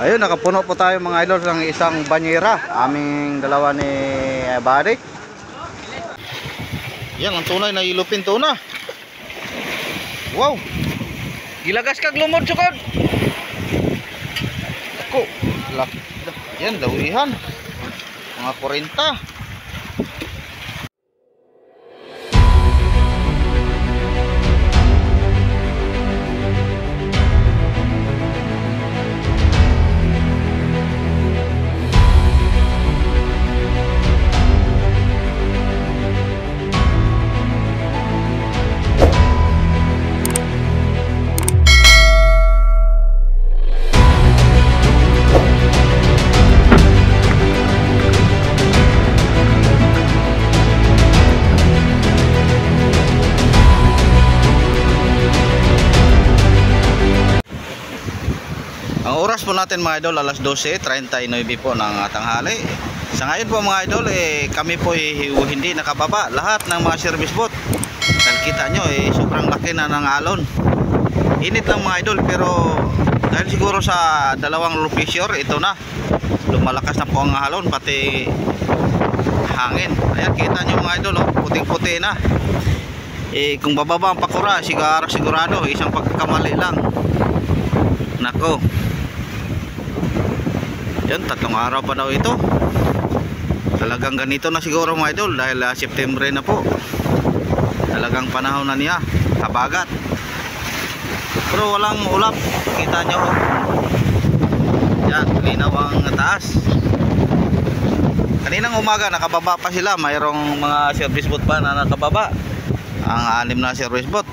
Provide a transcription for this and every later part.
Ayun, nakapuno po tayo mga idol ng isang banyera. Aming dalawa ni Buddy. Yan, ang tunay na ilupin tuna. Wow! Gilagas kag lumod sukod. Ako, yan, lawihan. Mga 40. Ang oras po natin mga idol, alas 12:39 po ng tanghali. Sa ngayon po mga idol, kami po hindi nakababa lahat ng mga service boat. Dahil kita nyo, sobrang laki na ng alon. Init lang mga idol, pero dahil siguro sa dalawang low pressure, ito na. Lumalakas na po ang alon, pati hangin. Ayan, kita nyo mga idol, puting-puti na. Kung bababa ang pakura, sigurado, isang pagkakamali lang. Nako. Yan, 3 araw pa daw ito. Talagang ganito na siguro mga idol dahil September na po. Talagang panahon na niya, habagat. Pero walang ulap, kita nyo. Yan, linaw ang taas. Kaninang umaga nakababa pa sila, mayroong mga service boat pa na nakababa. Ang 6 na service boat.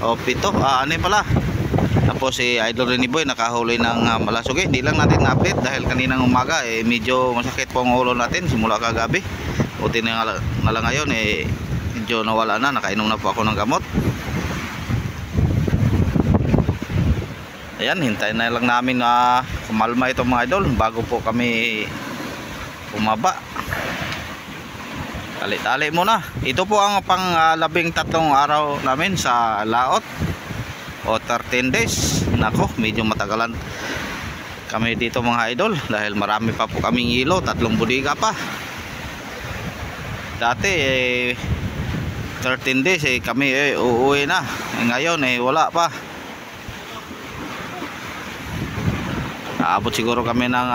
O 7, 6 pala. Tapos si Idol Renny Boy nakahuli ng malasugi. Hindi lang natin na-update dahil kaninang umaga medyo masakit po ang ulo natin simula kagabi. Buti na lang ngayon medyo nawala na, nakainom na po ako ng gamot. Ayan, hintayin na lang namin na kumalma ito mga idol bago po kami bumaba. Tali-tali muna. Ito po ang pang 13 araw namin sa laot. O 13 days. Nako, medyo matagalan kami dito mga idol dahil marami pa po kaming ilo, 3 budiga pa. Dati 13 days kami uuwi na. Ngayon wala pa. Naabot siguro kami ng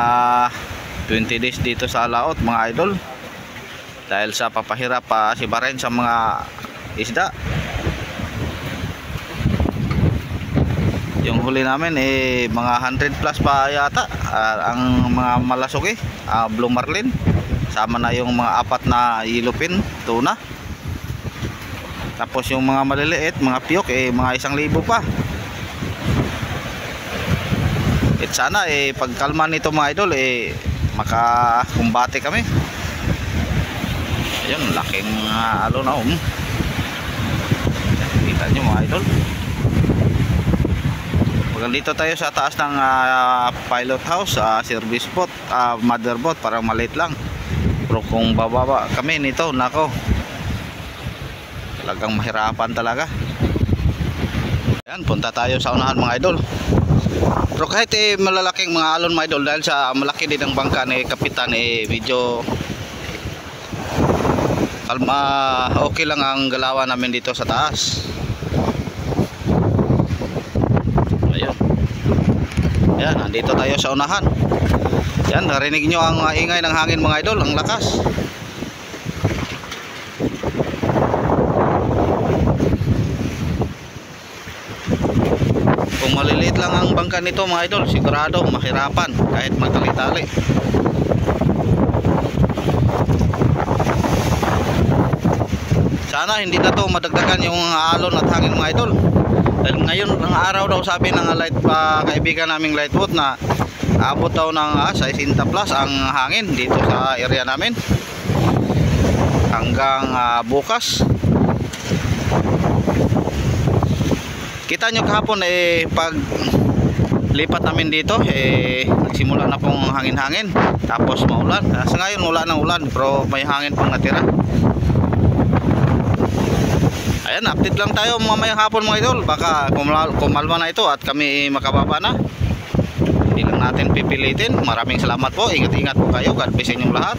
20 days dito sa laot mga idol dahil sa papahirap pa si Baren sa mga isda. Yung huli namin mga 100 plus pa yata ang mga malasugi, blue marlin, sama na yung mga 4 na ilupin tuna. Tapos yung mga maliliit, mga piyok mga 1,000 pa. Sana pagkalma nito mga idol makakumbate kami. Ayun, laking alon na kita nyo mga idol. Dito tayo sa taas ng pilot house, service boat, mother boat, parang maliit lang. Pero kung bababa kami nito, nako, talagang mahirapan talaga. Yan, punta tayo sa unahan mga idol. Pero kahit malalaking mga alon mga idol, dahil sa malaki din ang bangka ni kapitan, medyo kalma, okay lang ang galawan namin dito sa taas. Yan, nandito tayo sa unahan. Yan, narinig nyo ang ingay ng hangin mga idol, ang lakas. Kung maliliit lang ang bangka nito mga idol, sigurado mahirapan kahit matali-tali. Sana hindi na to madagdagan yung alon at hangin mga idol. Dahil ngayon ang araw daw sabi ng kaibigan naming lightboat na abot daw ng 60 plus ang hangin dito sa area namin hanggang bukas. Kita nyo kahapon pag lipat namin dito nagsimula na pong hangin-hangin tapos maulan. Sa ngayon wala ng ulan pero may hangin pang natira. Ayan, update lang tayo mamayang hapon mga idol. Baka kumalma na ito at kami makababa na. Hindi lang natin pipilitin. Maraming salamat po. Ingat-ingat po kayo. God bless inyong lahat.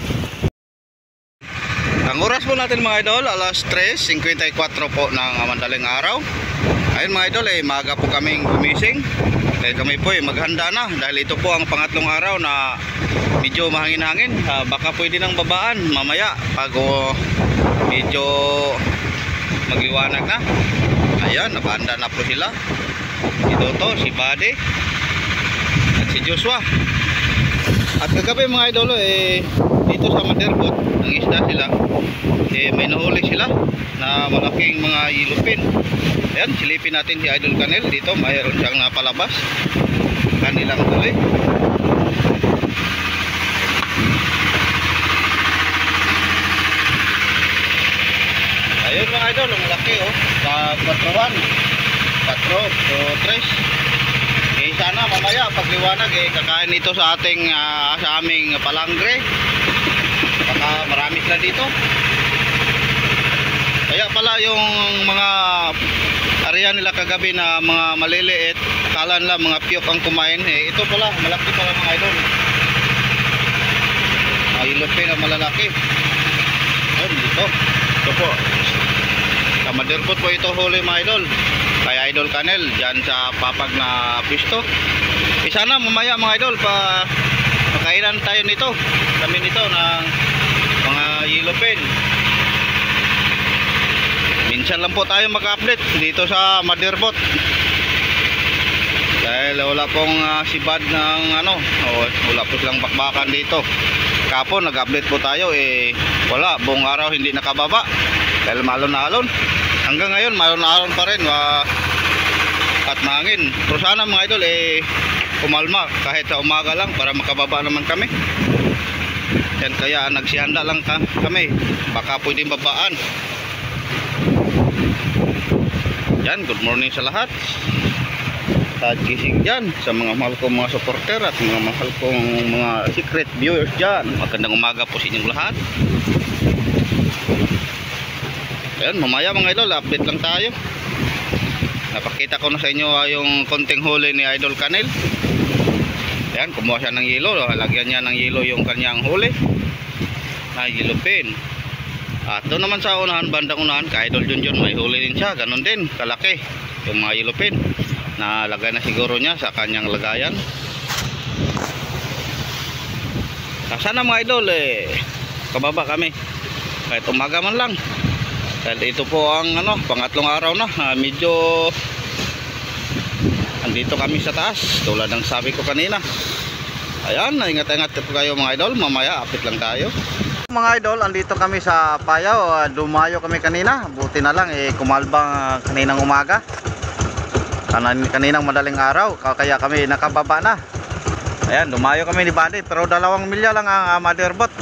Ang oras po natin mga idol, alas 3:54 po ng madaling araw. Ayun mga idol, maaga po kaming gumising. Kami po maghanda na dahil ito po ang pangatlong araw na medyo mahangin-hangin. Baka pwede nang babaan mamaya pag medyo magliwanag na. Ayan, nakahanda na po sila. Si Toto, si Buddy at si Joshua. At kagabi mga idol, dito sa Motherboard, ang isda sila, may nahuli sila na malaking mga yellowfin. Ayan, silipin natin si Idol Canel dito. Mayroon siyang napalabas kanilang huli. Ayun mga idol, ang laki sa 4-1 4-3. Sana mamaya pagliwanag kakain ito sa ating sa aming palangre. Baka marami sila dito. Kaya pala yung mga area nila kagabi na mga maliliit, akala nila mga piyok ang kumain. Ito pala, malaki pala mga idol. Yellowfin na malalaki. Ayun, dito. Ito po. Sa Motherboard po ito huli mga idol. Kaya Idol Canel dyan sa papag na pisto. Sana mamaya mga idol pakainan tayo nito. Kami nito ng mga yellowfin. Minsan lang po tayo mag-update dito sa Motherboard. Dahil wala pong sibad ng wala po silang bakbakan dito. Kapon nag-update po tayo wala, buong araw hindi nakababa. Dahil malon na alon. Hanggang ngayon malon na alon pa rin at mahangin. Pero sana mga idol kumalma kahit sa umaga lang para makababa naman kami. Yan kaya nagsihanda lang kami. Baka pwedeng babaan. Yan, good morning sa lahat. Sa gising dyan, sa mga mahal kong mga supporter at mga mahal kong mga secret viewers dyan. Magandang umaga po sa inyong lahat. Ayan, mamaya mga idol, update lang tayo. Napakita ko na sa inyo yung konting huli ni Idol Canel. Ayan, kumuha siya ng yelo. Lagyan niya ng yelo yung kanyang huli na yellowfin. At doon naman sa unahan, bandang unahan, ka Idol Junjun, may huli din siya. Ganon din, kalaki yung mga yellowfin na lagay na siguro niya sa kanyang lagayan. Sana mga idol, kababa kami kahit umaga man lang. Dahil ito po ang pangatlong araw na, medyo andito kami sa taas tulad ng sabi ko kanina. Ayan, ingat-ingat po kayo mga idol. Mamaya update lang tayo. Mga idol, andito kami sa Payaw. Dumayo kami kanina. Buti na lang kumalbang kaninang umaga. Kaninang madaling araw, kaya kami nakababa na. Ayan, dumayo kami ni Buddy. Pero 2 milya lang ang Motherboard.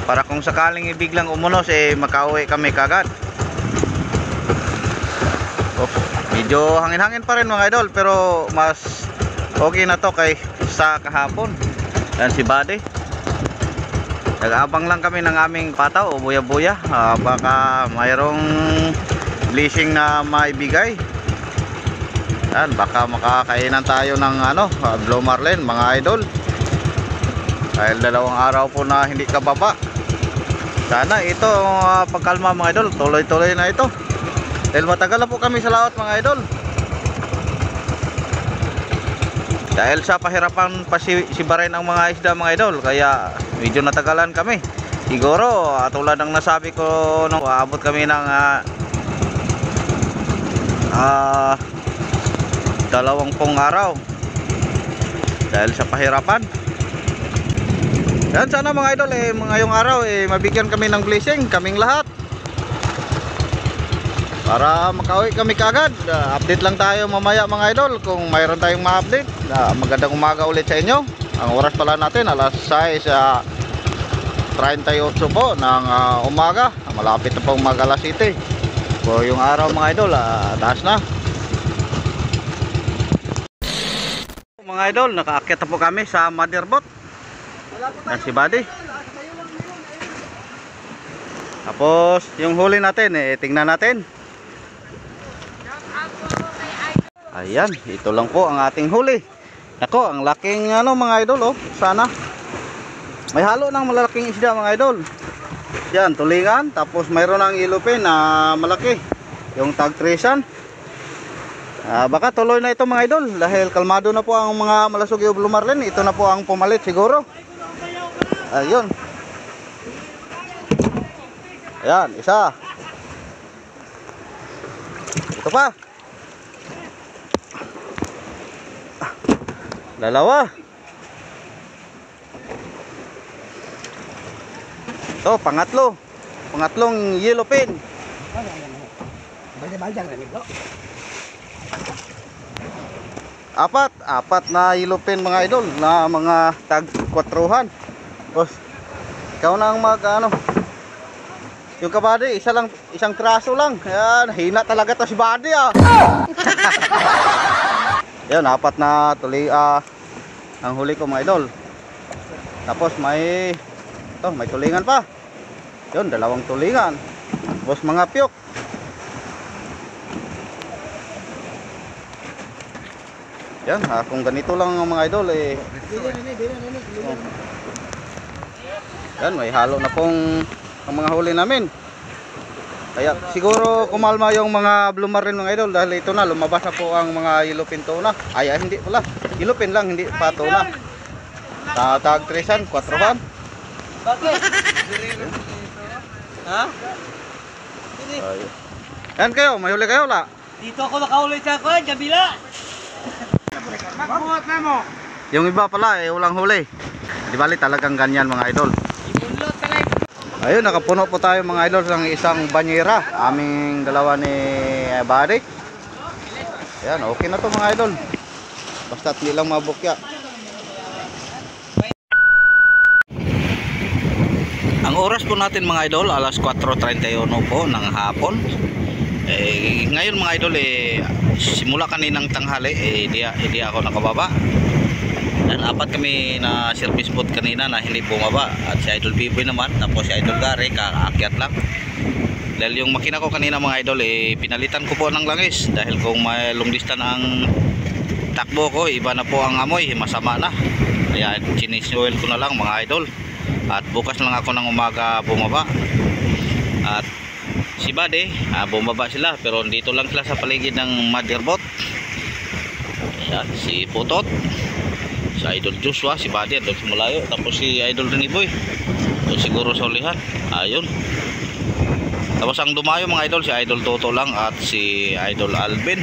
Para kung sakaling biglang umunos makauwi kami kagad. Medyo hangin-hangin pa rin mga idol, pero mas okay na to kay sa kahapon. Yan si Buddy. Nag-aabang lang kami ng aming pataw o buya-buya. Baka mayroong blessing na maibigay. Yan, baka makakainan tayo ng Blue Marlin mga idol. Dahil 2 araw po na hindi kababa. Sana ito pagkalma mga idol, tuloy-tuloy na ito. Dahil matagal na po kami sa laot mga idol. Dahil sa pahirapan pa si Baren ang mga isda mga idol, kaya medyo natagalan kami. Siguro tulad ng nasabi ko nung aabot kami ng 20 araw dahil sa pahirapan. Yan, sana mga idol ngayong araw mabigyan kami ng blessing, kaming lahat. Para makauwi kami kagad. Update lang tayo mamaya mga idol kung mayroon tayong ma-update. Magandang umaga ulit sa inyo. Ang oras pala natin alas 6:38 po ng umaga. Malapit na pong mag-alas 7. So yung araw mga idol taas na. Mga idol, nakaakyat na po kami sa Motherboard. Yan si Buddy. Tapos yung huli natin tingnan natin. Ayan, ito lang po ang ating huli. Ako, ang laking ano mga idol oh. Sana. May halo ng malaking isda mga idol. Yan, tulingan. Tapos mayroon ng ilupin na malaki. Yung tag tresan. Baka tuloy na ito mga idol. Dahil kalmado na po ang mga malasugi o blue marlin. Ito na po ang pumalit siguro. Ayun. Ayan, isa. Ito pa. Dalawa. Ito, pangatlo. Pangatlong yellowfin. Apat na yellowfin mga idol na mga tag 4-han. Boss, ikaw na ang ano. Yung kabady, isang traso lang. Yan, hina talaga to si body ah. Yan, 4 na tuloy ang huli ko mga idol. Tapos may tulingan pa. Yun, 2 tulingan. Tapos mga piyok. Yan, kung ganito lang ang mga idol eh. Yan, may halo na pong ang mga huli namin. Kaya siguro kumalma yung mga blue marlin mga idol dahil ito na lumabas na po ang mga yellowfin tuna. Hindi pala. Yellowfin lang, hindi pa tuna. Tag tresan, 4-han. Bakit? Ha? Yan kayo, may huli kayo la. Dito ako nakahuli sa kuwan, kabila. Magbuhat na mo. Yung iba pala walang huli. Di bali talagang ganyan mga idol. Ibunlot talay. Ayun, nakapuno po tayo mga idol ng isang banyera. Aming dalawa ni Buddy. Ayan, okay na to mga idol. Basta't hindi lang mabukya. Ang oras po natin mga idol, alas 4:31 po ng hapon. Ngayon mga idol, simula kaninang tanghali, hindi ako nakababa. Dan 4 kami na service boat kanina na hindi bumaba. At si Idol Biboy naman, tapos si Idol Gary kakaakyat lang. Dahil yung makina ko kanina mga idol, pinalitan ko po ng langis. Dahil kung may long distance ang takbo ko, iba na po ang amoy, masama na. Kaya chinis oil ko na lang mga idol. At bukas lang ako ng umaga bumaba. At si Buddy, bumaba sila, pero dito lang sila sa paligid ng motherboat. Ayan, si Putot, si Idol Joshua, si Buddy doon sa malayo, tapos si Idol Reniboy doon siguro sa ulihan. Ayun. Tapos ang dumayo mga idol, si Idol Toto lang at si Idol Alvin.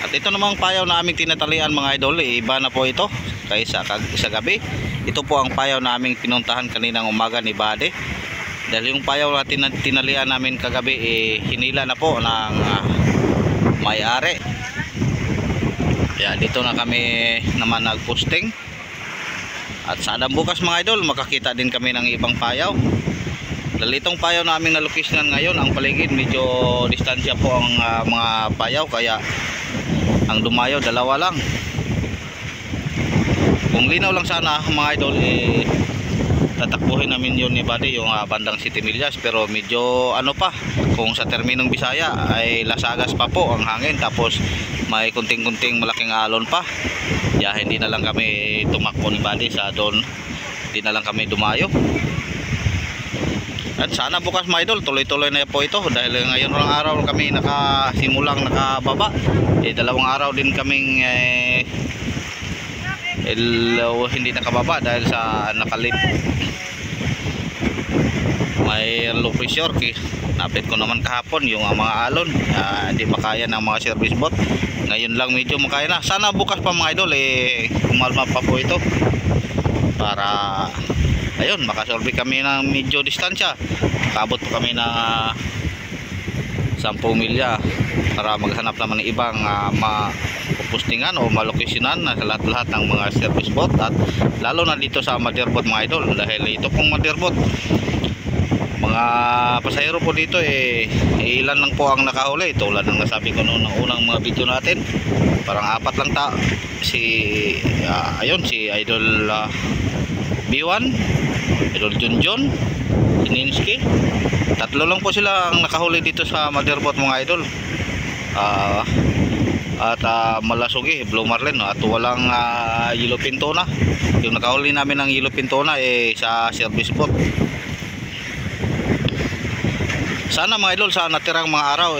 At ito namang payaw na aming tinatalian mga idol, iba na po ito kaysa sa gabi. Ito po ang payaw na aming pinuntahan kaninang umaga ni Buddy. Dahil yung payaw na tinalian namin kagabi, hinila na po ng may-ari. Kaya dito na kami naman nagposting. At sana bukas mga idol makakita din kami ng ibang payaw. Dahil itong payaw namin na location ngayon, ang paligid medyo distansya po ang mga payaw, kaya ang dumayo 2 lang. Kung linaw lang sana mga idol, tatakbuhin namin yun ni Buddy, yung bandang City Millas, pero medyo ano pa, kung sa terminong Bisaya ay lasagas pa po ang hangin, tapos may kunting-kunting malaking alon pa. Kaya hindi na lang kami tumakbo ni Buddy sa doon, hindi na lang kami dumayo. At sana bukas mga idol tuloy-tuloy na po ito, dahil ngayon lang araw kami nakasimulang nakababa. 2 araw din kaming hindi nakababa dahil sa nakalip. May low pressure, napit ko naman kahapon yung mga alon, hindi makaya ng mga service boat. Ngayon lang medyo makaya na. Sana bukas pa mga idol kumalma pa po ito para ayun, makasolve kami ng medyo distansya. Kabot po kami ng 10 milya para maghanap naman ng ibang mapupustingan o malokasyonan na sa lahat-lahat ng mga service boat, at lalo na dito sa motherboat mga idol. Dahil ito pong motherboat, mga pasahero po dito ilan lang po ang nakahuli. Tulad ng nasabi ko noon ng unang mga video natin, parang 4 lang ayun, si Idol B1, Idol Junjun, Ininsky. 3 lang po sila ang nakahuli dito sa motherboat mga idol. at malasugi, blue marlin, no? At walang yellowfin tuna. Yung nakahuli namin ng yellowfin tuna sa service boat. Sana mga idol, sa natirang mga araw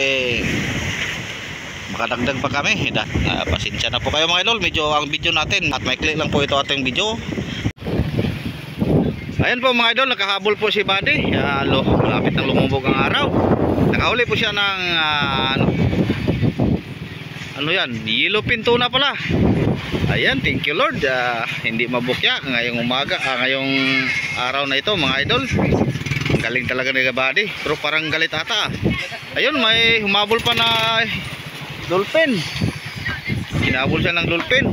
makadagdag pa kami. Pasensya na po kayo mga idol, medyo ang video natin at maikli lang po ito ating video. Ayan po mga idol, nakahabol po si Buddy. Malapit ng lumubog ang araw. Nakahuli po siya ng ano yan, yellowfin tuna pala. Ayan, thank you Lord. Hindi mabukya ngayong umaga, ngayong araw na ito mga idol. Ang galing talaga ni Buddy, pero parang galit ata. Ayun, may humabol pa na dolphin. Hinabol siya ng dolphin.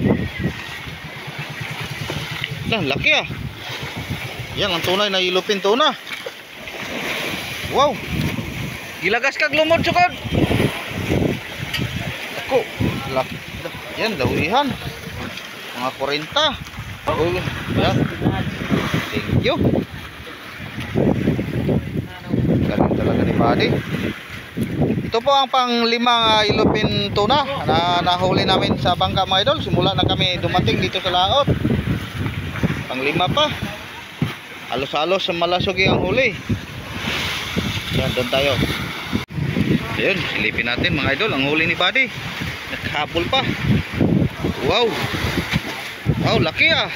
Laki ah. Yan ang tunay na yellowfin tuna. Wow. Gilagas kag lumod sukod. Ako, laki. Yan, dawihan. Mga 40. Oh, yan. Thank you. Galing talaga ni Buddy. Ito po ang pang-limang yellowfin tuna na nahuli namin sa bangka mga idol. Simula na kami dumating dito sa laot. Pang-lima pa. Halos-halos sa malasugi ang huli. Yan, doon tayo. Ayun, silipin natin mga idol ang huli ni Buddy. Naghabol pa. Wow. Wow, laki ah.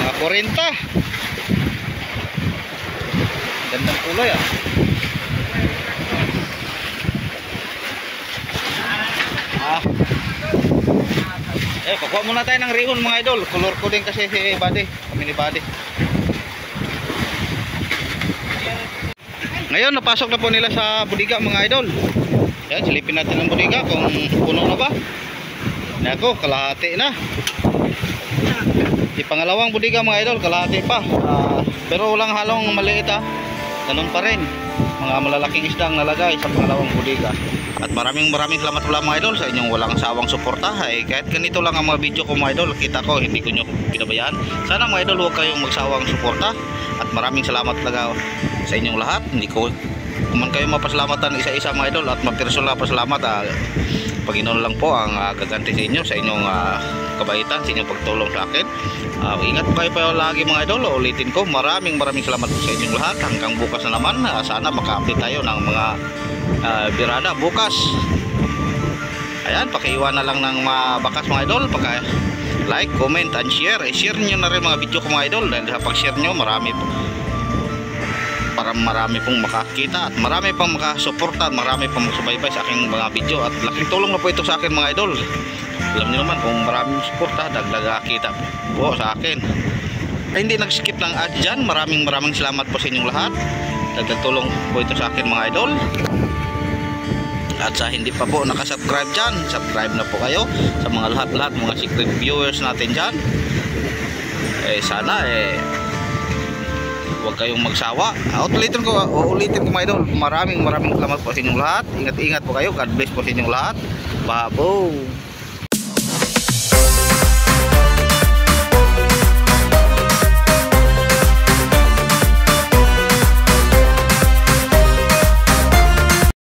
Mga 40. Gandang kulay ah. Pakuha muna tayo ng rihon mga idol. Color ko din kasi si Buddy. Kami ni Buddy. Ngayon napasok na po nila sa budiga mga idol. Yan, silipin natin ang budiga kung puno na ba. Nako, kalahati na. Di pangalawang budiga mga idol, kalahati pa. Pero walang halong maliit ah. Ganun pa rin. Mga malalaking isda ang nalagay sa pangalawang budiga. At maraming salamat pala mga idol sa inyong walang sawang suporta. Kahit ganito lang ang mga video ko mga idol, kita ko hindi ko nyo pinabayaan. Sana mga idol huwag kayong magsawang suporta. At maraming salamat talaga sa inyong lahat. Hindi ko kuman kayo mapasalamatan isa-isa mga idol. At magpersonal na pasalamat, Panginoon lang po ang gaganti sa inyo, sa inyong kabaitan, sa inyong pagtulong sa akin. Ingat po kayo pa lagi mga idol. Ulitin ko, maraming salamat po sa inyong lahat. Hanggang bukas na naman, sana maka-update tayo ng mga birada bukas. Ayan, pakiiwan na lang ng mga bakas mga idol. Like, comment, and share. Share nyo na rin mga video ko mga idol. Dahil sa pag-share nyo, marami pong makakita at marami pang makasuporta at marami pang magsubaybay sa aking mga video. At laking tulong na po ito sa akin mga idol. Alam niyo naman, kung maraming suporta, dagdag kita po sa akin. Ay, hindi nag-skip ng ads dyan. Maraming salamat po sa inyong lahat. Dagdag tulong po ito sa akin mga idol. At sa hindi pa po nakasubscribe dyan, subscribe na po kayo. Sa mga lahat mga secret viewers natin dyan, sana huwag kayong magsawa. Ulitin ko mga idol, maraming salamat po sa inyong lahat. Ingat po kayo. God bless po sa inyong lahat. Babo.